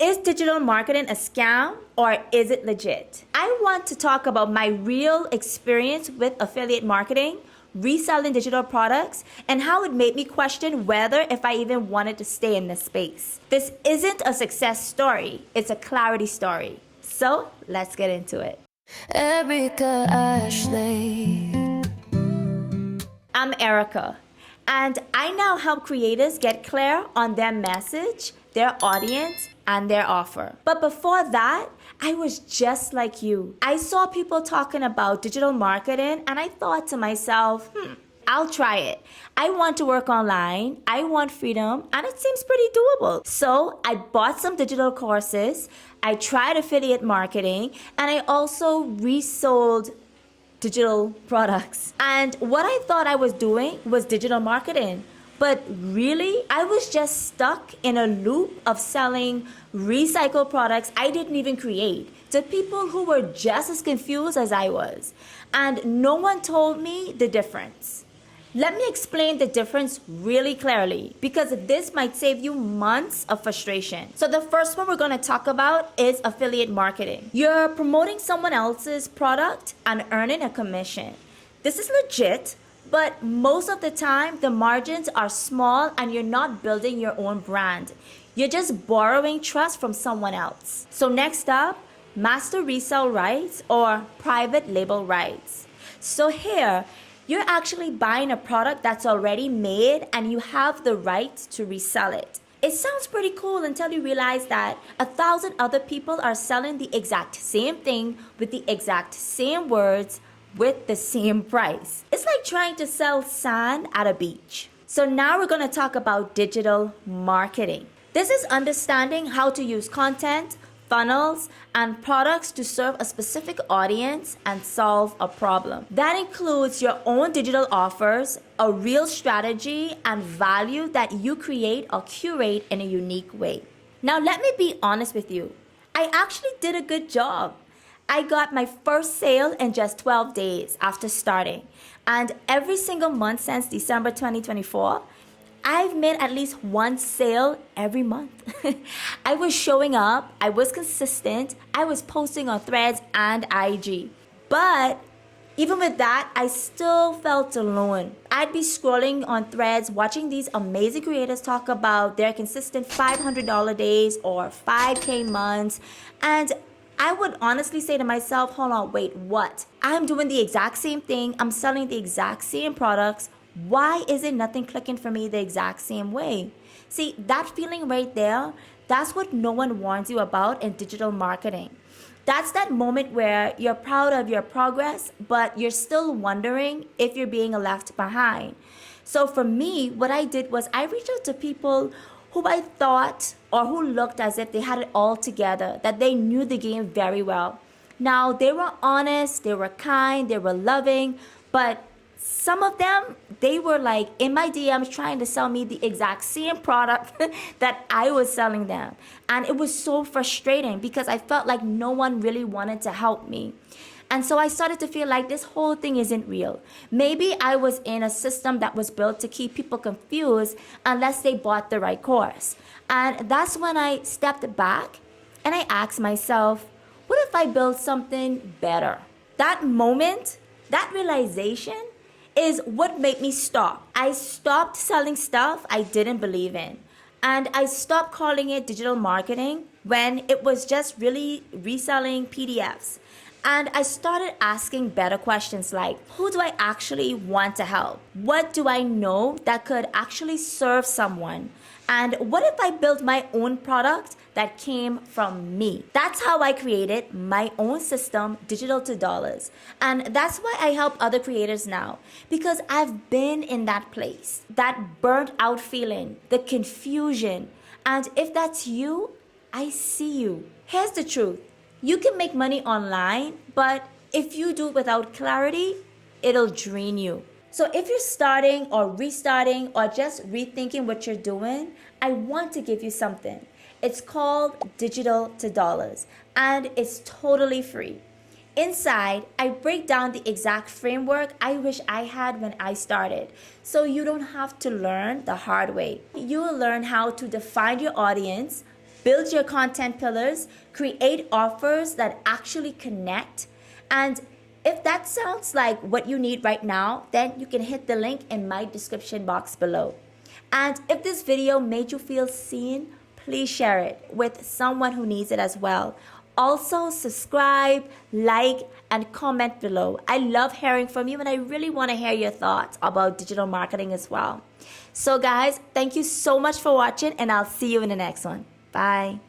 Is digital marketing a scam or is it legit? I want to talk about my real experience with affiliate marketing, reselling digital products, and how it made me question whether if I even wanted to stay in this space. This isn't a success story, it's a clarity story. So let's get into it. Erica Ashley. I'm Erica, and I now help creators get clear on their message, their audience, and their offer. But before that, I was just like you. I saw people talking about digital marketing, and I thought to myself, I'll try it. I want to work online, I want freedom, and it seems pretty doable. So I bought some digital courses, I tried affiliate marketing, and I also resold digital products. And what I thought I was doing was digital marketing. But really, I was just stuck in a loop of selling recycled products I didn't even create to people who were just as confused as I was. And no one told me the difference. Let me explain the difference really clearly because this might save you months of frustration. So the first one we're going to talk about is affiliate marketing. You're promoting someone else's product and earning a commission. This is legit, but most of the time the margins are small and you're not building your own brand. You're just borrowing trust from someone else. So next up, master resale rights or private label rights. So here, you're actually buying a product that's already made and you have the right to resell it. It sounds pretty cool until you realize that 1,000 other people are selling the exact same thing with the exact same words with the same price. It's like trying to sell sand at a beach. So now we're going to talk about digital marketing. This is understanding how to use content, funnels, and products to serve a specific audience and solve a problem. That includes your own digital offers, a real strategy, and value that you create or curate in a unique way. Now, let me be honest with you. I actually did a good job. I got my first sale in just 12 days after starting. And every single month since December 2024, I've made at least one sale every month. I was showing up, I was consistent, I was posting on Threads and IG. But even with that, I still felt alone. I'd be scrolling on Threads, watching these amazing creators talk about their consistent $500 days or 5K months. And I would honestly say to myself, hold on, wait, what? I'm doing the exact same thing. I'm selling the exact same products. Why isn't nothing clicking for me the exact same way? See, that feeling right there, that's what no one warns you about in digital marketing. That's that moment where you're proud of your progress, but you're still wondering if you're being left behind. So for me, what I did was I reached out to people who I thought or who looked as if they had it all together, that they knew the game very well. Now, they were honest, they were kind, they were loving, but some of them, they were like in my DMs trying to sell me the exact same product that I was selling them. And it was so frustrating because I felt like no one really wanted to help me. And so I started to feel like this whole thing isn't real. Maybe I was in a system that was built to keep people confused unless they bought the right course. And that's when I stepped back and I asked myself, what if I build something better? That moment, that realization is what made me stop. I stopped selling stuff I didn't believe in. And I stopped calling it digital marketing when it was just really reselling PDFs. And I started asking better questions like, who do I actually want to help? What do I know that could actually serve someone? And what if I built my own product that came from me? That's how I created my own system, Digital to Dollars. And that's why I help other creators now, because I've been in that place, that burnt out feeling, the confusion. And if that's you, I see you. Here's the truth. You can make money online, but if you do it without clarity, it'll drain you. So if you're starting or restarting or just rethinking what you're doing, I want to give you something. It's called Digital to Dollars, and it's totally free. Inside, I break down the exact framework I wish I had when I started, so you don't have to learn the hard way. You will learn how to define your audience, build your content pillars, create offers that actually connect. And if that sounds like what you need right now, then you can hit the link in my description box below. And if this video made you feel seen, please share it with someone who needs it as well. Also, subscribe, like, and comment below. I love hearing from you, and I really want to hear your thoughts about digital marketing as well. So guys, thank you so much for watching, and I'll see you in the next one. Bye.